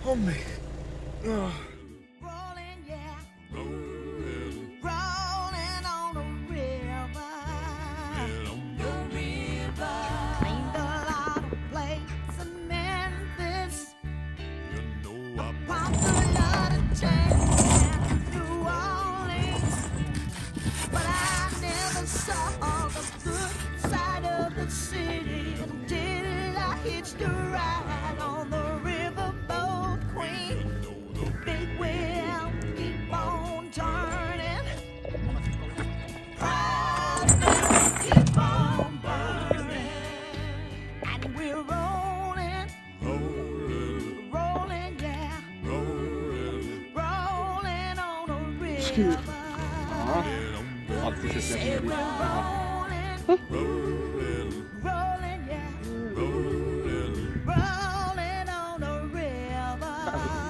on me. Ugh. Rolling, yeah. Rolling on the river. The river. Ain't a lot of place in Memphis. Popular to change New Orleans. But I never saw the good side of the city until I hitched a ride on the riverboat queen. Big wheel, keep on turning. Proud memories keep on burning. And we're rolling, rolling, yeah. Rolling on a river. Alltid ses Say jag. we're rolling, rolling, yeah. Rolling on a river.